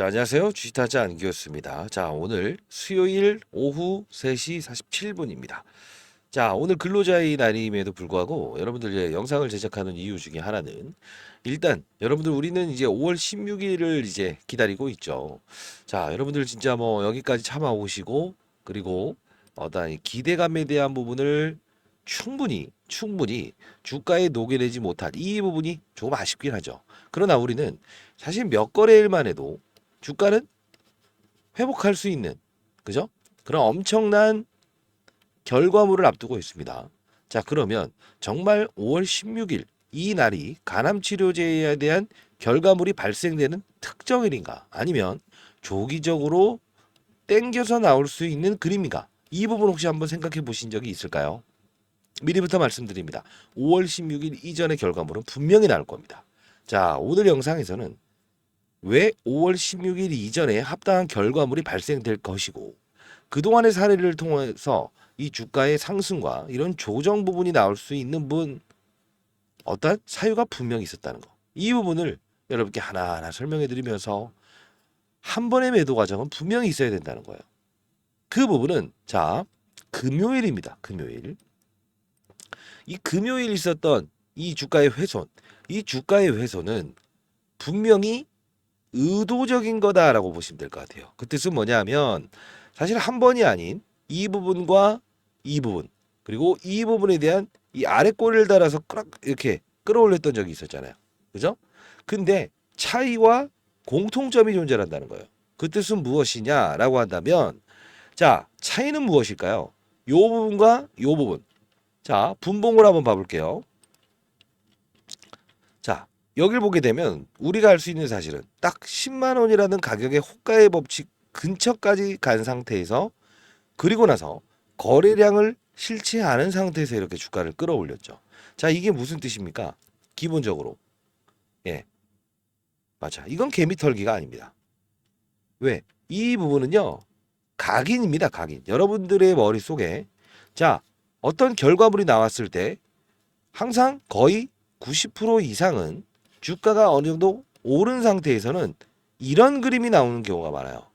자, 안녕하세요. 주식타자 안기였습니다. 자, 오늘 수요일 오후 3시 47분입니다. 자, 오늘 근로자의 날임에도 불구하고 여러분들 이제 영상을 제작하는 이유 중에 하나는 일단 여러분들 우리는 이제 5월 16일을 이제 기다리고 있죠. 자, 여러분들 진짜 뭐 여기까지 참아오시고 그리고 어떤 이 기대감에 대한 부분을 충분히 주가에 녹여내지 못한 이 부분이 조금 아쉽긴 하죠. 그러나 우리는 사실 몇 거래일만 해도 주가는 회복할 수 있는 그죠? 그런 엄청난 결과물을 앞두고 있습니다. 자, 그러면 정말 5월 16일 이 날이 간암 치료제에 대한 결과물이 발생되는 특정일인가? 아니면 조기적으로 땡겨서 나올 수 있는 그림인가? 이 부분 혹시 한번 생각해 보신 적이 있을까요? 미리부터 말씀드립니다. 5월 16일 이전의 결과물은 분명히 나올 겁니다. 자, 오늘 영상에서는 왜 5월 16일 이전에 합당한 결과물이 발생될 것이고 그동안의 사례를 통해서 이 주가의 상승과 이런 조정 부분이 나올 수 있는 어떤 사유가 분명히 있었다는 거. 이 부분을 여러분께 하나하나 설명해 드리면서 한 번의 매도 과정은 분명히 있어야 된다는 거예요. 그 부분은 자, 금요일입니다. 금요일. 이 금요일 있었던 이 주가의 훼손. 이 주가의 훼손은 분명히 의도적인 거다라고 보시면 될 것 같아요. 그 뜻은 뭐냐면 사실 한 번이 아닌 이 부분과 이 부분 그리고 이 부분에 대한 이 아래 꼬리를 달아서 이렇게 끌어올렸던 적이 있었잖아요. 그죠? 근데 차이와 공통점이 존재한다는 거예요. 그 뜻은 무엇이냐라고 한다면 자, 차이는 무엇일까요? 요 부분과 요 부분. 자, 분봉을 한번 봐볼게요. 자, 여길 보게 되면 우리가 알 수 있는 사실은 딱 10만 원이라는 가격의 호가의 법칙 근처까지 간 상태에서 그리고 나서 거래량을 실지 않은 상태에서 이렇게 주가를 끌어올렸죠. 자, 이게 무슨 뜻입니까? 기본적으로 예, 맞아. 이건 개미털기가 아닙니다. 왜? 이 부분은요 각인입니다. 각인. 여러분들의 머릿속에 자, 어떤 결과물이 나왔을 때 항상 거의 90% 이상은 주가가 어느 정도 오른 상태에서는 이런 그림이 나오는 경우가 많아요.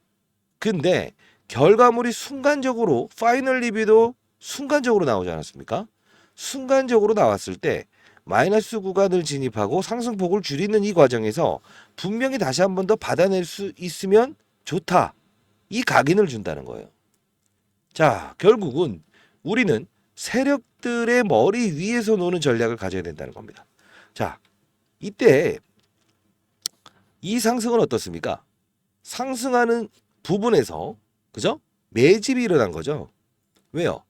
근데 결과물이 순간적으로 파이널 리뷰도 순간적으로 나오지 않았습니까? 순간적으로 나왔을 때 마이너스 구간을 진입하고 상승폭을 줄이는 이 과정에서 분명히 다시 한 번 더 받아낼 수 있으면 좋다. 이 각인을 준다는 거예요. 자, 결국은 우리는 세력들의 머리 위에서 노는 전략을 가져야 된다는 겁니다. 자, 이때 이 상승은 어떻습니까? 상승하는 부분에서 그죠? 매집이 일어난 거죠. 왜요?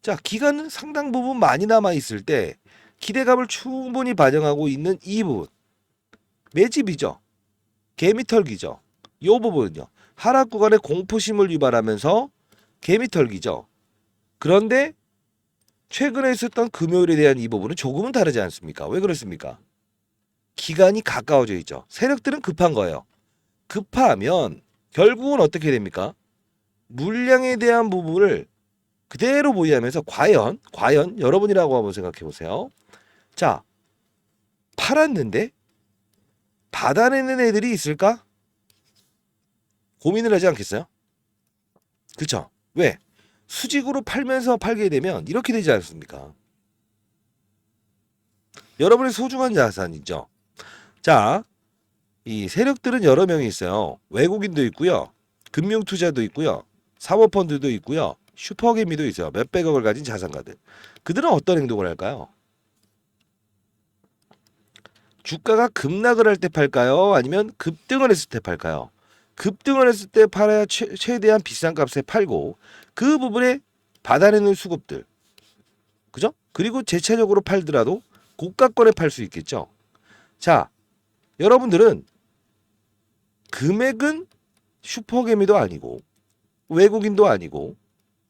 자, 기간은 상당 부분 많이 남아 있을 때 기대감을 충분히 반영하고 있는 이 부분 매집이죠. 개미털기죠. 이 부분은요. 하락 구간의 공포심을 유발하면서 개미털기죠. 그런데 최근에 있었던 금요일에 대한 이 부분은 조금은 다르지 않습니까? 왜 그렇습니까? 기간이 가까워져 있죠. 세력들은 급한 거예요. 급하면 결국은 어떻게 됩니까? 물량에 대한 부분을 그대로 보유하면서 과연 여러분이라고 한번 생각해 보세요. 자, 팔았는데 받아내는 애들이 있을까? 고민을 하지 않겠어요? 그쵸? 왜? 수직으로 팔면서 팔게 되면 이렇게 되지 않습니까? 여러분의 소중한 자산이죠. 자, 이 세력들은 여러 명이 있어요. 외국인도 있고요. 금융투자도 있고요. 사모펀드도 있고요. 슈퍼개미도 있어요. 몇백억을 가진 자산가들. 그들은 어떤 행동을 할까요? 주가가 급락을 할 때 팔까요? 아니면 급등을 했을 때 팔까요? 급등을 했을 때 팔아야 최대한 비싼 값에 팔고 그 부분에 받아내는 수급들. 그죠? 그리고 재차적으로 팔더라도 고가권에 팔 수 있겠죠. 자, 여러분들은 금액은 슈퍼개미도 아니고 외국인도 아니고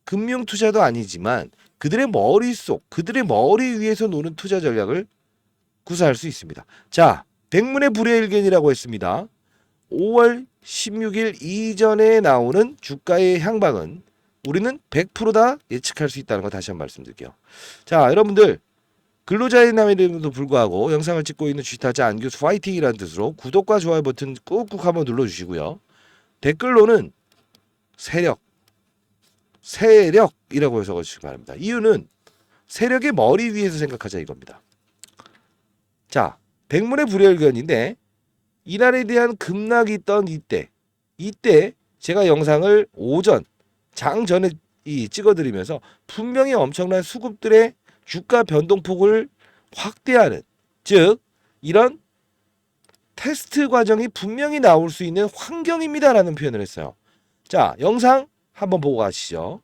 금융투자도 아니지만 그들의 머릿속, 그들의 머리 위에서 노는 투자 전략을 구사할 수 있습니다. 자, 백문의 불여일견이라고 했습니다. 5월 16일 이전에 나오는 주가의 향방은 우리는 100%다 예측할 수 있다는 거 다시 한번 말씀드릴게요. 자, 여러분들 근로자의 남임에도 불구하고 영상을 찍고 있는 주식타자 안교수 파이팅이라는 뜻으로 구독과 좋아요 버튼 꾹꾹 한번 눌러주시고요. 댓글로는 세력이라고 해서 적어주시기 바랍니다. 이유는 세력의 머리 위에서 생각하자 이겁니다. 자, 백문의 불여일견인데 이날에 대한 급락이 있던 이때 제가 영상을 오전 장전에 찍어드리면서 분명히 엄청난 수급들의 주가 변동폭을 확대하는, 즉 이런 테스트 과정이 분명히 나올 수 있는 환경입니다 라는 표현을 했어요. 자, 영상 한번 보고 가시죠.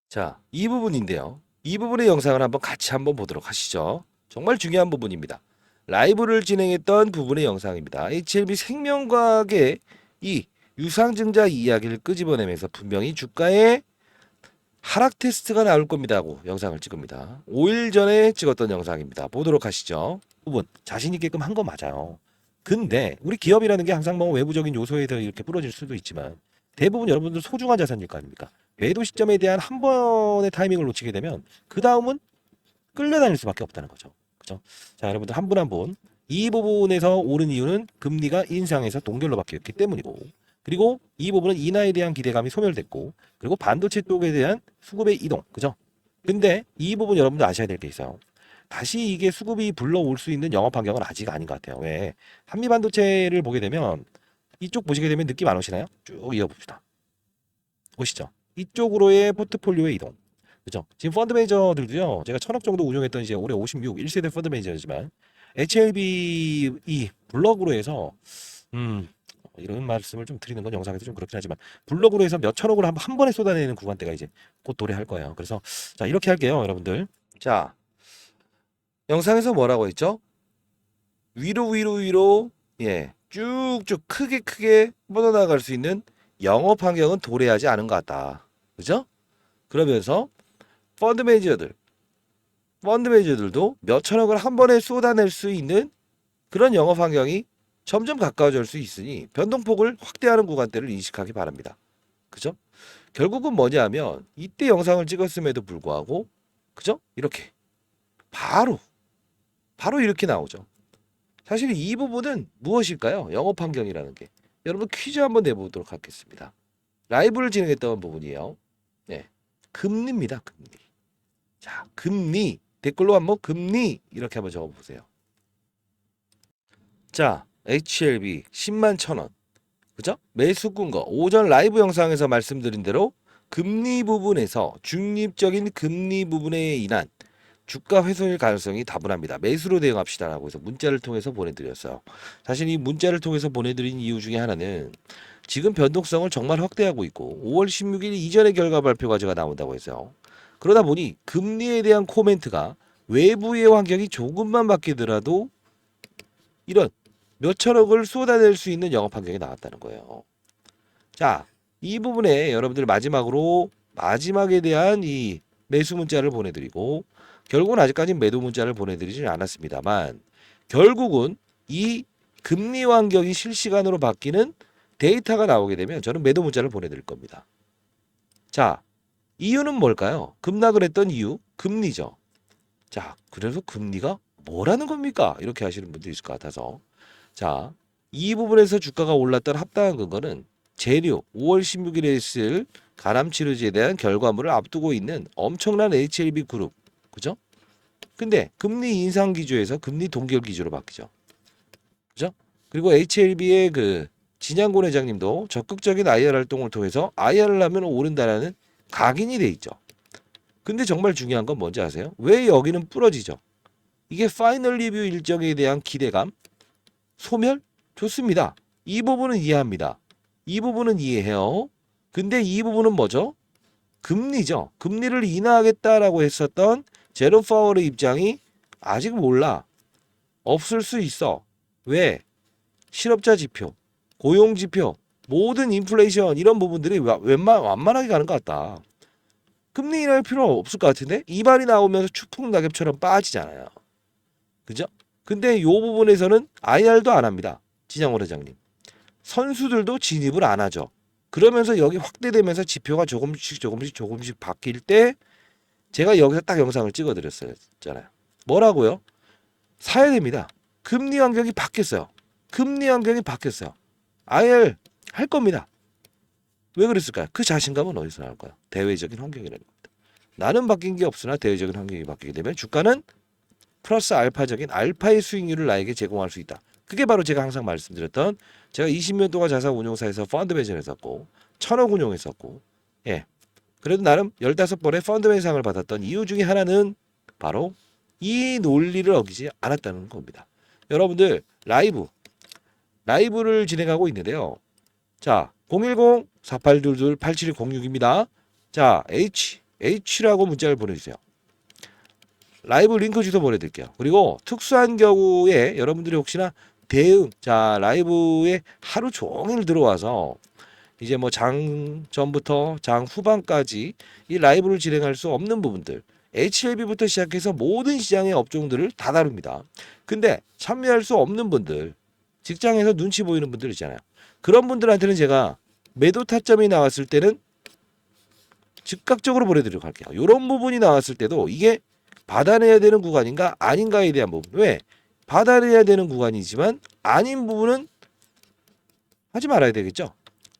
자, 이 부분인데요. 이 부분의 영상을 같이 보도록 하시죠. 정말 중요한 부분입니다. 라이브를 진행했던 부분의 영상입니다. HLB 생명과학의 이 유상증자 이야기를 끄집어내면서 분명히 주가의 하락 테스트가 나올 겁니다 하고 영상을 찍습니다. 5일 전에 찍었던 영상입니다. 보도록 하시죠. 부분 자신 있게끔 한 거 맞아요. 근데 우리 기업이라는 게 항상 외부적인 요소에 대해 이렇게 부러질 수도 있지만 대부분 여러분들 소중한 자산일 거 아닙니까? 매도 시점에 대한 한 번의 타이밍을 놓치게 되면 그 다음은 끌려다닐 수밖에 없다는 거죠. 그죠? 자, 여러분들 한 분 한 분 이 부분에서 오른 이유는 금리가 인상해서 동결로 바뀌었기 때문이고, 그리고 이 부분은 인하에 대한 기대감이 소멸됐고, 그리고 반도체 쪽에 대한 수급의 이동, 그죠? 근데 이 부분 여러분들 아셔야 될 게 있어요. 다시 이게 수급이 불러올 수 있는 영업 환경은 아직 아닌 것 같아요. 왜? 한미 반도체를 보게 되면 이쪽 보시게 되면 느낌 안 오시나요? 쭉 이어봅시다. 보시죠. 이쪽으로의 포트폴리오의 이동. 그죠? 지금 펀드 매니저들도요, 제가 1,000억 정도 운용했던 이제 올해 56 1세대 펀드 매니저지만 HLB 이 블럭으로 해서 이런 말씀을 좀 드리는 건 영상에서 좀 그렇긴 하지만 블럭으로 해서 몇 천억을 한 번에 쏟아내는 구간대가 이제 곧 도래할 거예요. 그래서 자, 이렇게 할게요, 여러분들. 자, 영상에서 뭐라고 했죠? 위로 예, 쭉쭉 크게 뻗어나갈 수 있는 영업 환경은 도래하지 않은 것 같다. 그죠? 그러면서 펀드 매니저들도 몇 천억을 한 번에 쏟아낼 수 있는 그런 영업 환경이 점점 가까워질 수 있으니 변동폭을 확대하는 구간대를 인식하기 바랍니다. 그죠? 결국은 뭐냐 하면 이때 영상을 찍었음에도 불구하고, 그죠? 이렇게 바로 이렇게 나오죠. 사실 이 부분은 무엇일까요? 영업 환경이라는 게. 여러분 퀴즈 한번 내보도록 하겠습니다. 라이브를 진행했던 부분이에요. 네, 금리입니다. 금리. 자, 금리. 댓글로 한번 금리 이렇게 한번 적어보세요. 자, HLB 10만 1,000원. 그죠? 매수 꾼 거. 오전 라이브 영상에서 말씀드린 대로 금리 부분에서 중립적인 금리 부분에 인한 주가 훼손일 가능성이 다분합니다. 매수로 대응합시다라고 해서 문자를 통해서 보내드렸어요. 사실 이 문자를 통해서 보내드린 이유 중에 하나는 지금 변동성을 정말 확대하고 있고 5월 16일 이전의 결과 발표 과제가 나온다고 해서요. 그러다 보니 금리에 대한 코멘트가 외부의 환경이 조금만 바뀌더라도 이런 몇 천억을 쏟아낼 수 있는 영업 환경이 나왔다는 거예요. 자, 이 부분에 여러분들 마지막에 대한 이 매수 문자를 보내드리고, 결국은 아직까지는 매도 문자를 보내드리지는 않았습니다만, 결국은 이 금리 환경이 실시간으로 바뀌는 데이터가 나오게 되면 저는 매도 문자를 보내드릴 겁니다. 자, 이유는 뭘까요? 급락을 했던 이유, 금리죠. 자, 그래서 금리가 뭐라는 겁니까? 이렇게 하시는 분들이 있을 것 같아서, 자, 이 부분에서 주가가 올랐던 합당한 근거는 재료 5월 16일에 있을 가람치료제에 대한 결과물을 앞두고 있는 엄청난 HLB 그룹, 그죠? 근데 금리 인상 기조에서 금리 동결 기조로 바뀌죠. 그죠? 그리고 HLB의 그 진양곤 회장님도 적극적인 IR 활동을 통해서 IR을 하면 오른다라는 각인이 돼 있죠. 근데 정말 중요한 건 뭔지 아세요? 왜 여기는 부러지죠? 이게 파이널 리뷰 일정에 대한 기대감, 소멸? 좋습니다. 이 부분은 이해합니다. 이 부분은 이해해요. 근데 이 부분은 뭐죠? 금리죠. 금리를 인하하겠다라고 했었던 제롬 파월의 입장이 아직 몰라. 없을 수 있어. 왜? 실업자 지표, 고용 지표, 모든 인플레이션 이런 부분들이 완만하게 가는 것 같다. 금리 인하할 필요 없을 것 같은데 이 말이 나오면서 추풍 낙엽처럼 빠지잖아요. 그죠? 근데 이 부분에서는 IR도 안 합니다. 진양호 회장님. 선수들도 진입을 안 하죠. 그러면서 여기 확대되면서 지표가 조금씩 바뀔 때 제가 여기서 딱 영상을 찍어드렸잖아요. 뭐라고요? 사야 됩니다. 금리 환경이 바뀌었어요. IR 할 겁니다. 왜 그랬을까요? 그 자신감은 어디서 나올까요? 대외적인 환경이라는 겁니다. 나는 바뀐 게 없으나 대외적인 환경이 바뀌게 되면 주가는 플러스 알파적인 알파의 수익률을 나에게 제공할 수 있다. 그게 바로 제가 항상 말씀드렸던, 제가 20년 동안 자산 운용사에서 펀드 매진했었고 1,000억 운용했었고, 예, 그래도 나름 15번의 펀드 매상을 받았던 이유 중에 하나는 바로 이 논리를 어기지 않았다는 겁니다. 여러분들 라이브를 진행하고 있는데요. 자, 010-4822-8706입니다. 자, H라고 문자를 보내주세요. 라이브 링크 주소 보내드릴게요. 그리고 특수한 경우에 여러분들이 혹시나 자, 라이브에 하루 종일 들어와서 이제 뭐 장 전부터 장 후반까지 이 라이브를 진행할 수 없는 부분들, HLB부터 시작해서 모든 시장의 업종들을 다 다룹니다. 근데 참여할 수 없는 분들, 직장에서 눈치 보이는 분들 있잖아요. 그런 분들한테는 제가 매도 타점이 나왔을 때는 즉각적으로 보내드리도록 할게요. 이런 부분이 나왔을 때도 이게 받아내야 되는 구간인가 아닌가에 대한 부분. 왜? 받아내야 되는 구간이지만 아닌 부분은 하지 말아야 되겠죠.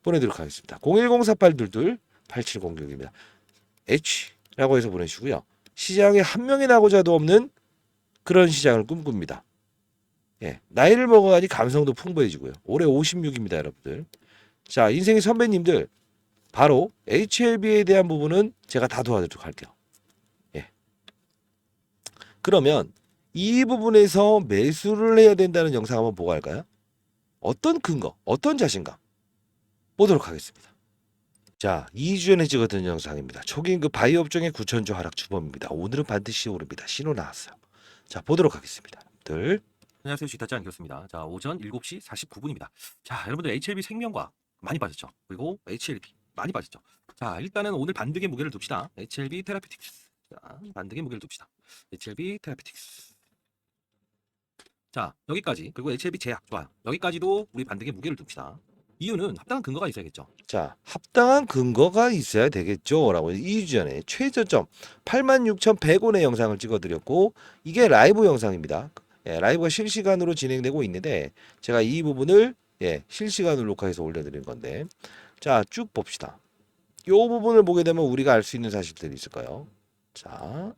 보내도록 하겠습니다. 010-4822-8706입니다. H라고 해서 보내시고요. 시장에 한 명이 나고자도 없는 그런 시장을 꿈꿉니다. 예, 나이를 먹어가니 감성도 풍부해지고요. 올해 56입니다, 여러분들. 자, 인생의 선배님들, 바로 HLB에 대한 부분은 제가 다 도와드리도록 할게요. 예. 그러면 이 부분에서 매수를 해야 된다는 영상 한번 보고 할까요? 어떤 근거, 어떤 자신감 보도록 하겠습니다. 자, 2주 전에 찍었던 영상입니다. 초기임금 바이오 업종의 9천조 하락 주범입니다. 오늘은 반드시 오릅니다. 신호 나왔어요. 자, 보도록 하겠습니다. 안녕하세요. 주식타짜 안겼습니다. 자, 오전 7시 49분입니다. 자, 여러분들 HLB 생명과학 많이 빠졌죠. 그리고 HLB 많이 빠졌죠. 자, 일단은 오늘 반등의 무게를 둡시다. HLB 테라피틱스. 자, 반등의 무게를 둡시다. HLB 테라피틱스. 자, 여기까지. 그리고 HLB 제약. 좋아요. 여기까지도 우리 반등의 무게를 둡시다. 이유는 합당한 근거가 있어야겠죠. 자, 합당한 근거가 있어야 되겠죠. 라고 2주 전에 최저점 86,100원의 영상을 찍어드렸고, 이게 라이브 영상입니다. 예, 라이브가 실시간으로 진행되고 있는데 제가 이 부분을 실시간으로 녹화해서 올려드린 건데, 자, 쭉 봅시다. 이 부분을 보게 되면 우리가 알 수 있는 사실들이 있을까요? 자,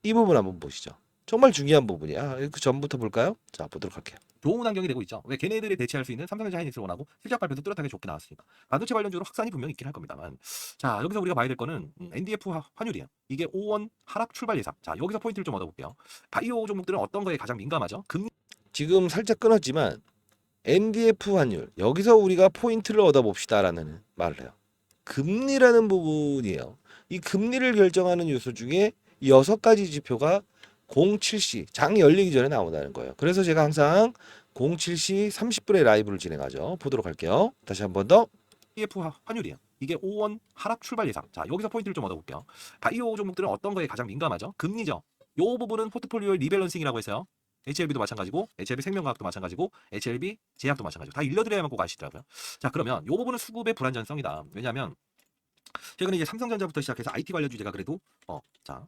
이 부분 한번 보시죠. 정말 중요한 부분이야. 그 전부터 볼까요? 자, 보도록 할게요. 좋은 환경이 되고 있죠. 왜 걔네들이 대체할 수 있는 삼성전자 하이닉스를 원하고 실적 발표도 뚜렷하게 좋게 나왔으니까 반도체 관련주로 확산이 분명히 있긴 할 겁니다만, 자, 여기서 우리가 봐야 될 거는 NDF 환율이에요. 이게 5원 하락 출발 예상. 자, 여기서 포인트를 좀 얻어볼게요. 바이오 종목들은 어떤 거에 가장 민감하죠? 지금 살짝 끊었지만 NDF 환율, 여기서 우리가 포인트를 얻어봅시다라는 말을 해요. 금리라는 부분이에요. 이 금리를 결정하는 요소 중에 6가지 지표가 07시 장 열리기 전에 나온다는 거예요. 그래서 제가 항상 07시 30분에 라이브를 진행하죠. 보도록 할게요. 다시 한 번 더. NDF 환율이에요. 이게 5원 하락 출발 예상. 자, 여기서 포인트를 좀 얻어볼게요. 바이오 종목들은 어떤 거에 가장 민감하죠? 금리죠. 요 부분은 포트폴리오의 리밸런싱이라고 해서요. HLB도 마찬가지고, HLB 생명과학도 마찬가지고, HLB 제약도 마찬가지고 다 일러드려야만 꼭 아시더라고요. 자, 그러면 요 부분은 수급의 불안전성이다. 왜냐하면 최근에 이제 삼성전자부터 시작해서 IT 관련 주제가 그래도 자,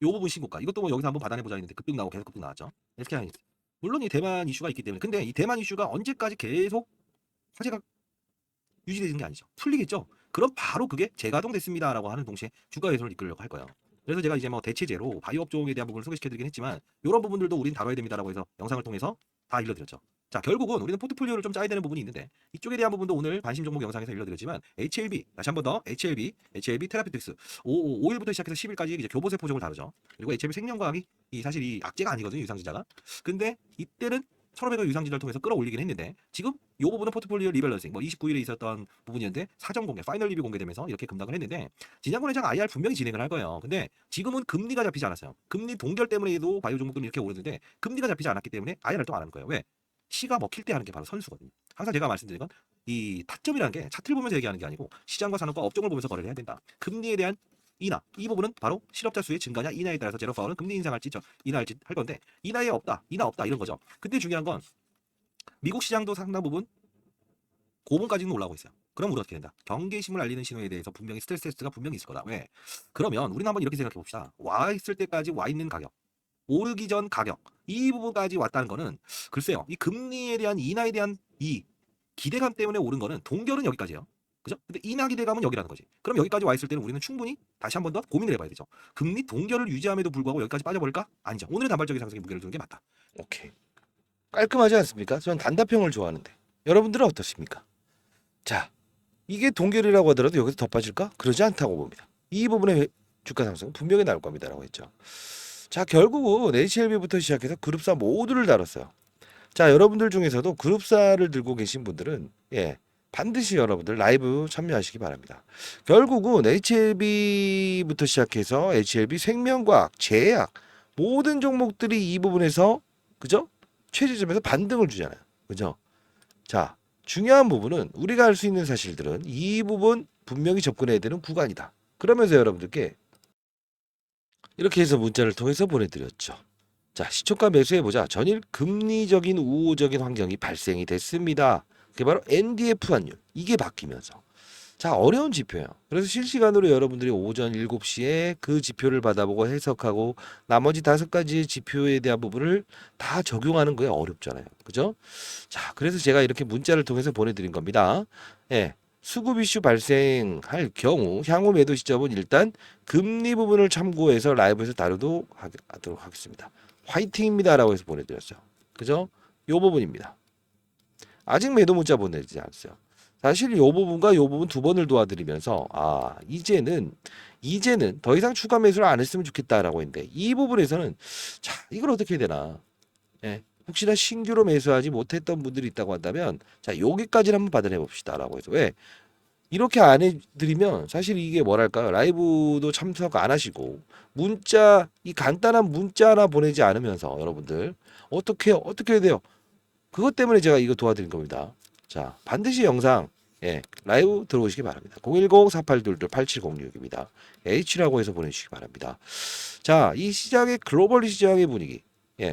요 부분 신고가. 이것도 뭐 여기서 한번 받아내보자 했는데 급등 나오고 계속 급등 나왔죠. SK하이닉스. 물론 이 대만 이슈가 있기 때문에. 근데 이 대만 이슈가 언제까지 계속 화제가 유지되는 게 아니죠. 풀리겠죠. 그럼 바로 그게 재가동됐습니다라고 하는 동시에 주가 개선을 이끌려고 할 거예요. 그래서 제가 이제 뭐 대체제로 바이오 업종에 대한 부분을 소개시켜드리긴 했지만, 이런 부분들도 우리는 다뤄야 됩니다라고 해서 영상을 통해서 다 일러드렸죠. 자, 결국은 우리는 포트폴리오를 좀 짜야 되는 부분이 있는데, 이쪽에 대한 부분도 오늘 관심 종목 영상에서 일러드렸지만, HLB 다시 한 번 더 HLB 테라피틱스 5일부터 시작해서 10일까지 이제 교보세포 종을 다루죠. 그리고 HLB 생명과학이 사실 이 악재가 아니거든요, 유상증자가. 근데 이때는 1,500원 유상증자를 통해서 끌어올리긴 했는데, 지금 이 부분은 포트폴리오 리밸런싱, 뭐 29일에 있었던 부분이었는데 사전 공개, 파이널 리뷰 공개되면서 이렇게 급락을 했는데, 진양권회장 IR 분명히 진행을 할 거예요. 근데 지금은 금리가 잡히지 않았어요. 금리 동결 때문에도 바이오 종목들은 이렇게 오르는데, 금리가 잡히지 않았기 때문에 IR 활동 안 하는 거예요. 왜? 시가 먹힐 때 하는 게 바로 선수거든요. 항상 제가 말씀드린 건 이 타점이라는 게 차트를 보면서 얘기하는 게 아니고 시장과 산업과 업종을 보면서 거래를 해야 된다. 금리에 대한 인하, 이 부분은 바로 실업자 수의 증가냐 인하에 따라서 제로 파월은 금리 인상할지 인하할지 할 건데, 인하에 없다, 인하 없다 이런 거죠. 근데 중요한 건 미국 시장도 상당 부분 고분까지는 올라오고 있어요. 그럼 우리가 어떻게 된다? 경계심을 알리는 신호에 대해서 분명히 스트레스 테스트가 분명히 있을 거다. 왜? 그러면 우리는 한번 이렇게 생각해 봅시다. 와 있을 때까지 와 있는 가격, 오르기 전 가격, 이 부분까지 왔다는 거는 글쎄요, 이 금리에 대한 인하에 대한 이 기대감 때문에 오른 거는 동결은 여기까지예요. 그죠? 근데 인하 기대감은 여기라는 거지. 그럼 여기까지 와 있을 때는 우리는 충분히 다시 한 번 더 고민을 해봐야 되죠. 금리 동결을 유지함에도 불구하고 여기까지 빠져버릴까? 아니죠. 오늘은 단발적인 상승에 무게를 두는 게 맞다. 오케이. 깔끔하지 않습니까? 저는 단답형을 좋아하는데 여러분들은 어떻습니까? 자, 이게 동결이라고 하더라도 여기서 더 빠질까? 그러지 않다고 봅니다. 이 부분의 주가 상승은 분명히 나올 겁니다라고 했죠. 자, 결국은 HLB부터 시작해서 그룹사 모두를 다뤘어요. 자, 여러분들 중에서도 그룹사를 들고 계신 분들은 반드시 여러분들 라이브 참여하시기 바랍니다. 결국은 HLB부터 시작해서 HLB 생명과학, 제약 모든 종목들이 이 부분에서 그죠? 최저점에서 반등을 주잖아요. 그죠? 자, 중요한 부분은 우리가 알 수 있는 사실들은 이 부분 분명히 접근해야 되는 구간이다. 그러면서 여러분들께 이렇게 해서 문자를 통해서 보내드렸죠. 자, 시초가 매수해보자. 전일 금리적인 우호적인 환경이 발생이 됐습니다. 그게 바로 NDF 환율. 이게 바뀌면서. 자, 어려운 지표예요. 그래서 실시간으로 여러분들이 오전 7시에 그 지표를 받아보고 해석하고 나머지 5가지의 지표에 대한 부분을 다 적용하는 거에 어렵잖아요. 그죠? 자, 그래서 제가 이렇게 문자를 통해서 보내드린 겁니다. 수급 이슈 발생할 경우 향후 매도 시점은 일단 금리 부분을 참고해서 라이브에서 다루도록 하도록 하겠습니다. 화이팅입니다라고 해서 보내드렸어요. 그죠? 요 부분입니다. 아직 매도 문자 보내지 않았어요. 사실 요 부분과 요 부분 두 번을 도와드리면서 이제는 더 이상 추가 매수를 안 했으면 좋겠다라고 했는데 이 부분에서는 자, 이걸 어떻게 해야 되나? 혹시나 신규로 매수하지 못했던 분들이 있다고 한다면 자, 여기까지는 한번 받아내 봅시다라고 해서 왜 이렇게 안 해드리면 사실 이게 뭐랄까요, 라이브도 참석 안 하시고 문자, 이 간단한 문자 하나 보내지 않으면서 여러분들 어떻게 해야 돼요? 그것 때문에 제가 이거 도와드린 겁니다. 자, 반드시 영상 라이브 들어오시기 바랍니다. 010-4822-8706입니다. H라고 해서 보내주시기 바랍니다. 자, 이 시장의 글로벌 시장의 분위기,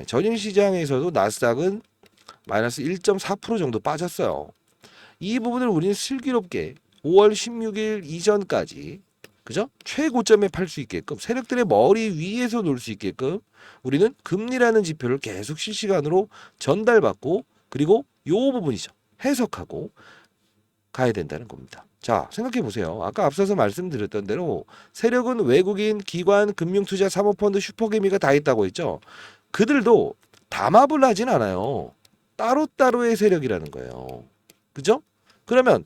전일 시장에서도 나스닥은 마이너스 1.4% 정도 빠졌어요. 이 부분을 우리는 슬기롭게 5월 16일 이전까지 그죠? 최고점에 팔 수 있게끔 세력들의 머리 위에서 놀 수 있게끔 우리는 금리라는 지표를 계속 실시간으로 전달받고 그리고 요 부분이죠. 해석하고 가야 된다는 겁니다. 자, 생각해 보세요. 아까 앞서서 말씀드렸던 대로 세력은 외국인, 기관, 금융투자, 사모펀드, 슈퍼개미가 다 있다고 했죠. 그들도 담합을 하진 않아요. 따로따로의 세력이라는 거예요. 그죠? 그러면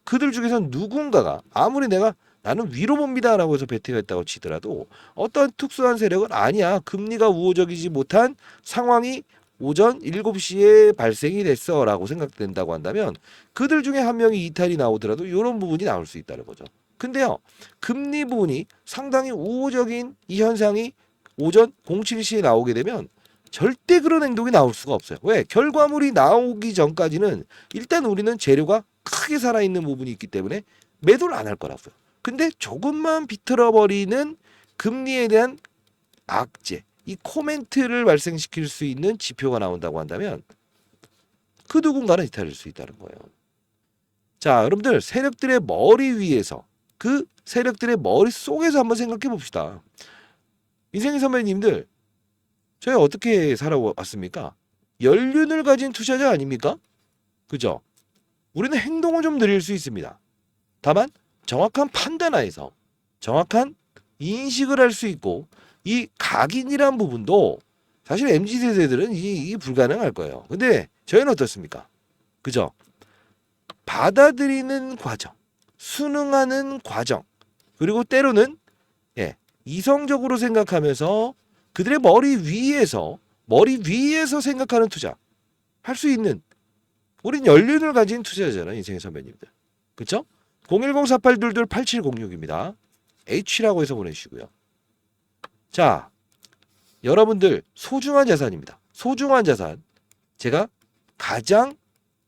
그들 중에서 누군가가 아무리 나는 위로 봅니다라고 해서 베팅을 했다고 치더라도 어떤 특수한 세력은 아니야. 금리가 우호적이지 못한 상황이 오전 7시에 발생이 됐어라고 생각된다고 한다면 그들 중에 한 명이 이탈이 나오더라도 이런 부분이 나올 수 있다는 거죠. 근데요. 금리 부분이 상당히 우호적인 이 현상이 오전 07시에 나오게 되면 절대 그런 행동이 나올 수가 없어요. 왜? 결과물이 나오기 전까지는 일단 우리는 재료가 크게 살아있는 부분이 있기 때문에 매도를 안 할 거라고요. 근데 조금만 비틀어버리는 금리에 대한 악재, 이 코멘트를 발생시킬 수 있는 지표가 나온다고 한다면 그 누군가는 이탈할 수 있다는 거예요. 자, 여러분들 세력들의 머리 위에서 그 세력들의 머릿속에서 한번 생각해 봅시다. 인생의 선배님들 저희 어떻게 살아왔습니까? 연륜을 가진 투자자 아닙니까? 그죠? 우리는 행동을 좀 느릴 수 있습니다. 다만 정확한 판단하에서 정확한 인식을 할 수 있고 이 각인이란 부분도 사실 MZ세대들은 이 불가능할 거예요. 근데 저희는 어떻습니까? 그죠? 받아들이는 과정, 순응하는 과정, 그리고 때로는 이성적으로 생각하면서 그들의 머리 위에서 생각하는 투자 할 수 있는 우린 연륜을 가진 투자자잖아요. 인생의 선배님들. 그렇죠? 010-4822-8706입니다. H라고 해서 보내주시고요. 자, 여러분들 소중한 자산입니다. 소중한 자산. 제가 가장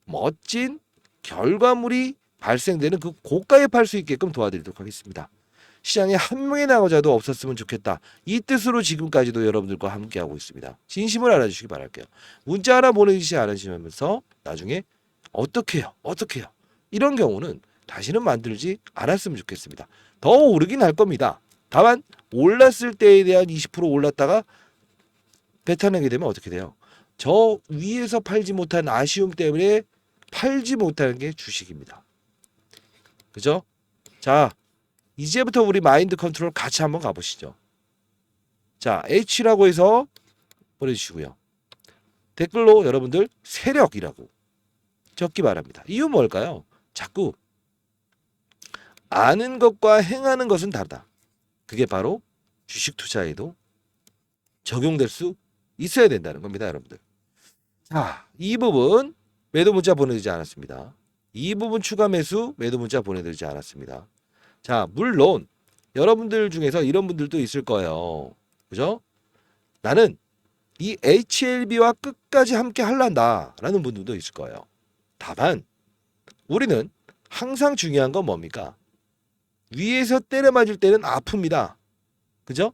멋진 결과물이 발생되는 그 고가에 팔 수 있게끔 도와드리도록 하겠습니다. 시장에 한 명의 나고자도 없었으면 좋겠다. 이 뜻으로 지금까지도 여러분들과 함께하고 있습니다. 진심을 알아주시기 바랄게요. 문자 하나 보내주시지 않으시면서 나중에 어떻게 해요? 이런 경우는 다시는 만들지 않았으면 좋겠습니다. 더 오르긴 할 겁니다. 다만 올랐을 때에 대한 20% 올랐다가 배타나게 되면 어떻게 돼요? 저 위에서 팔지 못한 아쉬움 때문에 팔지 못하는 게 주식입니다. 그죠? 자, 이제부터 우리 마인드 컨트롤 같이 한번 가보시죠. 자, H라고 해서 보내주시고요. 댓글로 여러분들 세력이라고 적기 바랍니다. 이유 뭘까요? 자꾸 아는 것과 행하는 것은 다르다. 그게 바로 주식 투자에도 적용될 수 있어야 된다는 겁니다, 여러분들. 자, 이 부분 매도 문자 보내드리지 않았습니다. 이 부분 추가 매수 매도 문자 보내드리지 않았습니다. 자, 물론 여러분들 중에서 이런 분들도 있을 거예요. 그죠? 나는 이 HLB와 끝까지 함께 할란다 라는 분들도 있을 거예요. 다만 우리는 항상 중요한 건 뭡니까? 위에서 때려 맞을 때는 아픕니다. 그죠?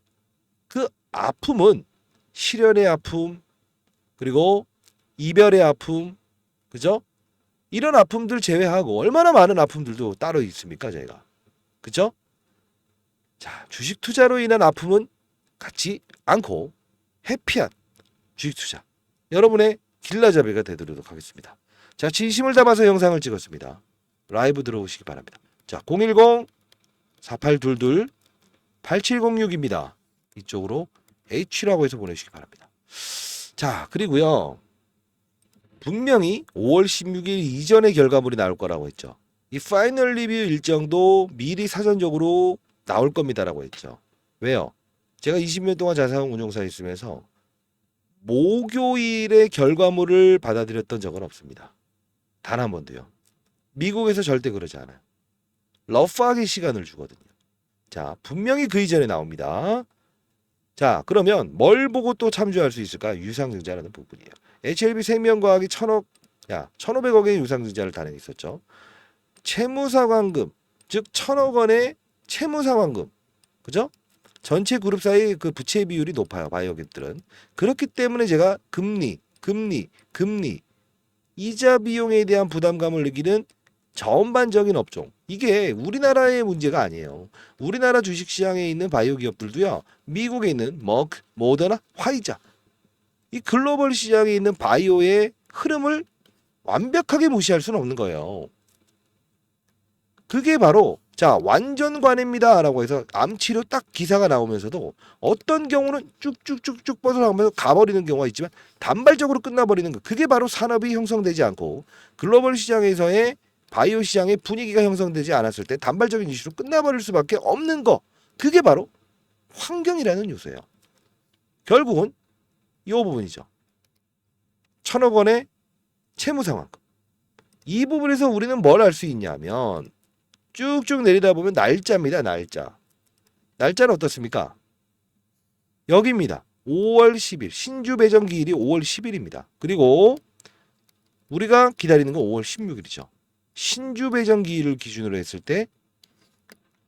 그 아픔은 실연의 아픔, 그리고 이별의 아픔, 그죠? 이런 아픔들 제외하고 얼마나 많은 아픔들도 따로 있습니까, 저희가. 그죠? 자, 주식 투자로 인한 아픔은 갖지 않고 해피한 주식 투자. 여러분의 길라잡이가 되도록 하겠습니다. 자, 진심을 담아서 영상을 찍었습니다. 라이브 들어오시기 바랍니다. 자, 010-4822-8706입니다. 이쪽으로 H라고 해서 보내주시기 바랍니다. 자, 그리고요. 분명히 5월 16일 이전의 결과물이 나올 거라고 했죠. 이 파이널 리뷰 일정도 미리 사전적으로 나올 겁니다라고 했죠. 왜요? 제가 20년 동안 자산 운용사에 있으면서 목요일에 결과물을 받아들였던 적은 없습니다. 단 한 번도요. 미국에서 절대 그러지 않아요. 러프하게 시간을 주거든요. 자, 분명히 그 이전에 나옵니다. 자, 그러면 뭘 보고 또 참조할 수 있을까? 유상증자라는 부분이에요. HLB 생명과학이 1,500억의 유상증자를 단행했었죠. 채무상환금, 즉 1,000억 원의 채무상환금, 그죠? 전체 그룹사의 그 부채 비율이 높아요. 바이오기업들은. 그렇기 때문에 제가 금리, 이자 비용에 대한 부담감을 느끼는 전반적인 업종. 이게 우리나라의 문제가 아니에요. 우리나라 주식시장에 있는 바이오 기업들도요. 미국에 있는 머크, 모더나, 화이자. 이 글로벌 시장에 있는 바이오의 흐름을 완벽하게 무시할 수는 없는 거예요. 그게 바로 자, 완전 관해입니다라고 해서 암치료 딱 기사가 나오면서도 어떤 경우는 쭉쭉쭉쭉 뻗어나가면서 가버리는 경우가 있지만 단발적으로 끝나버리는 거. 그게 바로 산업이 형성되지 않고 글로벌 시장에서의 바이오 시장의 분위기가 형성되지 않았을 때 단발적인 이슈로 끝나버릴 수밖에 없는 거. 그게 바로 환경이라는 요소예요. 결국은 이 부분이죠. 1,000억 원의 채무상환금. 이 부분에서 우리는 뭘 알 수 있냐면 쭉쭉 내리다 보면 날짜입니다. 날짜. 날짜는 어떻습니까? 여기입니다. 5월 10일. 신주 배정 기일이 5월 10일입니다. 그리고 우리가 기다리는 건 5월 16일이죠. 신주 배정 기일을 기준으로 했을 때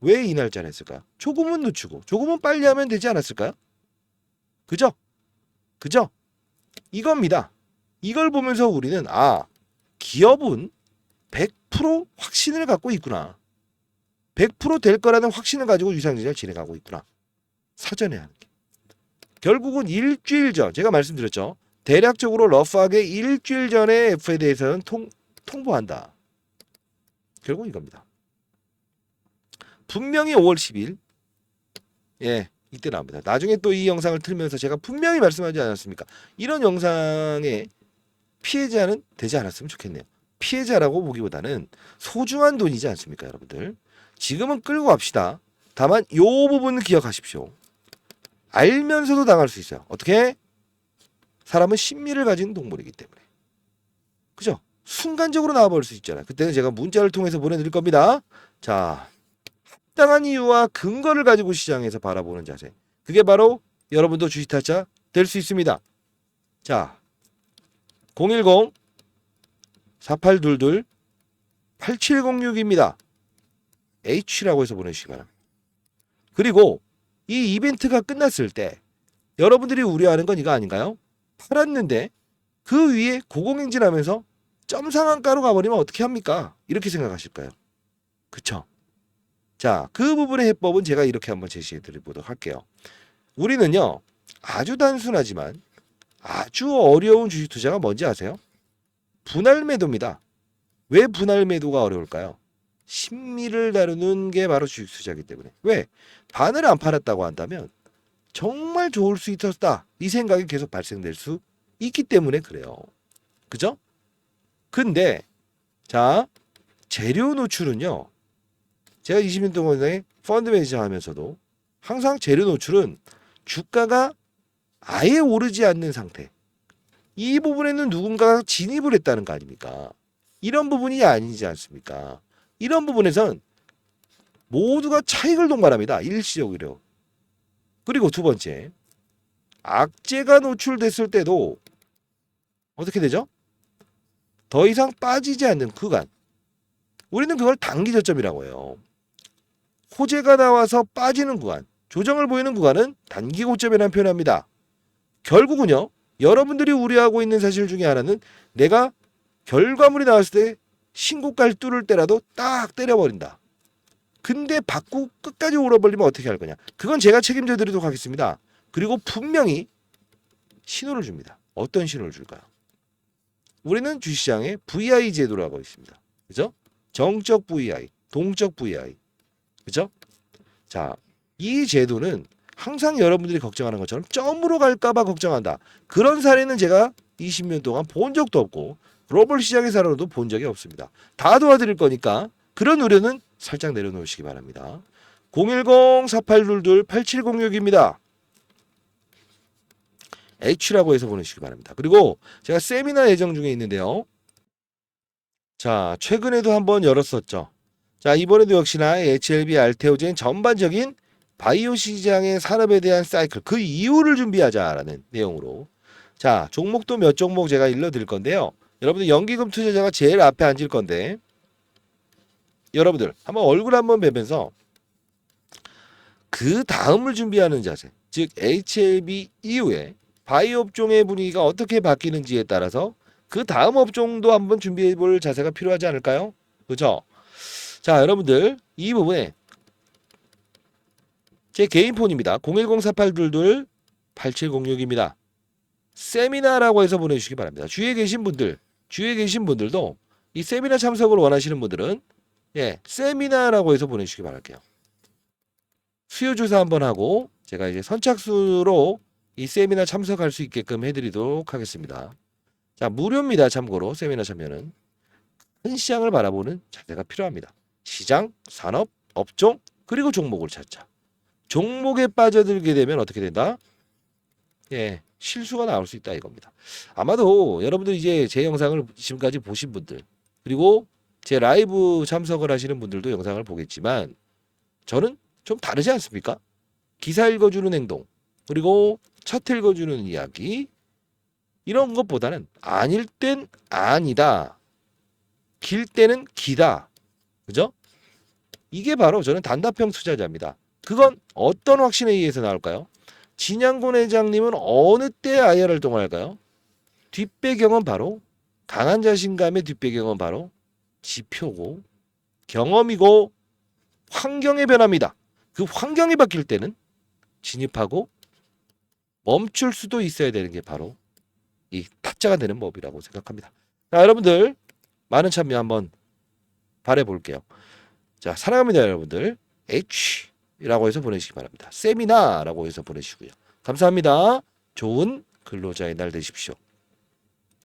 왜 이 날짜를 했을까요? 조금은 늦추고 조금은 빨리 하면 되지 않았을까요? 그죠? 그죠? 이겁니다. 이걸 보면서 우리는 기업은 100% 확신을 갖고 있구나. 100% 될 거라는 확신을 가지고 유상증자를 진행하고 있구나. 사전에 하는 게. 결국은 일주일 전, 제가 말씀드렸죠. 대략적으로 러프하게 일주일 전에 F에 대해서는 통보한다. 결국 이겁니다. 분명히 5월 10일, 이때 나옵니다. 나중에 또 이 영상을 틀면서 제가 분명히 말씀하지 않았습니까? 이런 영상의 피해자는 되지 않았으면 좋겠네요. 피해자라고 보기보다는 소중한 돈이지 않습니까, 여러분들? 지금은 끌고 갑시다. 다만 이 부분은 기억하십시오. 알면서도 당할 수 있어요. 어떻게? 사람은 심리를 가진 동물이기 때문에. 그죠? 순간적으로 나와버릴 수 있잖아요. 그때는 제가 문자를 통해서 보내드릴 겁니다. 자, 합당한 이유와 근거를 가지고 시장에서 바라보는 자세. 그게 바로 여러분도 주식타짜 될 수 있습니다. 자, 010-4822-8706입니다. H라고 해서 보내주시기 바랍니다. 그리고 이 이벤트가 끝났을 때 여러분들이 우려하는 건 이거 아닌가요? 팔았는데 그 위에 고공행진하면서 점상한가로 가버리면 어떻게 합니까? 이렇게 생각하실까요? 그쵸? 자, 그 부분의 해법은 제가 이렇게 한번 제시해 드리도록 할게요. 우리는요, 아주 단순하지만 아주 어려운 주식 투자가 뭔지 아세요? 분할 매도입니다. 왜 분할 매도가 어려울까요? 심리를 다루는 게 바로 주식 투자이기 때문에. 왜? 반을 안 팔았다고 한다면 정말 좋을 수 있었다. 이 생각이 계속 발생될 수 있기 때문에 그래요. 그죠? 근데 자, 재료 노출은요. 제가 20년 동안에 펀드 매니저 하면서도 항상 재료 노출은 주가가 아예 오르지 않는 상태. 이 부분에는 누군가가 진입을 했다는 거 아닙니까? 이런 부분이 아니지 않습니까? 이런 부분에선 모두가 차익을 동반합니다. 일시적으로. 그리고 두 번째, 악재가 노출됐을 때도 어떻게 되죠? 더 이상 빠지지 않는 구간. 우리는 그걸 단기 저점이라고 해요. 호재가 나와서 빠지는 구간, 조정을 보이는 구간은 단기 고점이라는 표현을 합니다. 결국은요, 여러분들이 우려하고 있는 사실 중에 하나는 내가 결과물이 나왔을 때 신고가를 뚫을 때라도 딱 때려버린다. 근데 받고 끝까지 오러버리면 어떻게 할 거냐? 그건 제가 책임져 드리도록 하겠습니다. 그리고 분명히 신호를 줍니다. 어떤 신호를 줄까요? 우리는 주시장에 VI 제도라고 있습니다. 그죠? 정적 VI, 동적 VI. 그죠? 자, 이 제도는 항상 여러분들이 걱정하는 것처럼 점으로 갈까봐 걱정한다. 그런 사례는 제가 20년 동안 본 적도 없고 글로벌 시장에서도 본 적이 없습니다. 다 도와드릴 거니까 그런 우려는 살짝 내려놓으시기 바랍니다. 010-4822-8706입니다. H라고 해서 보내주시기 바랍니다. 그리고 제가 세미나 예정 중에 있는데요. 자, 최근에도 한번 열었었죠. 자, 이번에도 역시나 HLB, 알테오젠 전반적인 바이오 시장의 산업에 대한 사이클, 그 이유를 준비하자라는 내용으로. 자, 종목도 몇 종목 제가 일러드릴 건데요. 여러분들 연기금 투자자가 제일 앞에 앉을 건데 여러분들 한번 얼굴 한번 뵈면서 그 다음을 준비하는 자세, 즉 HLB 이후에 바이오 업종의 분위기가 어떻게 바뀌는지에 따라서 그 다음 업종도 한번 준비해 볼 자세가 필요하지 않을까요? 그렇죠? 자, 여러분들 이 부분에 제 개인 폰입니다. 010-4822-8706입니다. 세미나라고 해서 보내주시기 바랍니다. 주위에 계신 분들도 이 세미나 참석을 원하시는 분들은 세미나라고 해서 보내주시기 바랄게요. 수요 조사 한번 하고 제가 이제 선착순으로 이 세미나 참석할 수 있게끔 해드리도록 하겠습니다. 자, 무료입니다. 참고로 세미나 참여는 큰 시장을 바라보는 자세가 필요합니다. 시장, 산업, 업종, 그리고 종목을 찾자. 종목에 빠져들게 되면 어떻게 된다? 실수가 나올 수 있다 이겁니다. 아마도 여러분들 이제 제 영상을 지금까지 보신 분들, 그리고 제 라이브 참석을 하시는 분들도 영상을 보겠지만 저는 좀 다르지 않습니까? 기사 읽어주는 행동, 그리고 차트 읽어주는 이야기, 이런 것보다는 아닐 땐 아니다, 길 때는 기다. 그죠? 이게 바로 저는 단답형 투자자입니다. 그건 어떤 확신에 의해서 나올까요? 진양곤 회장님은 어느 때 IR을 통할까요? 뒷배경은 바로 강한 자신감의 뒷배경은 바로 지표고 경험이고 환경의 변화입니다. 그 환경이 바뀔 때는 진입하고 멈출 수도 있어야 되는 게 바로 이 타짜가 되는 법이라고 생각합니다. 자, 여러분들 많은 참여 한번 바라볼게요. 자, 사랑합니다 여러분들. H라고 해서 보내시기 바랍니다. 세미나라고 해서 보내시고요. 감사합니다. 좋은 근로자의 날 되십시오.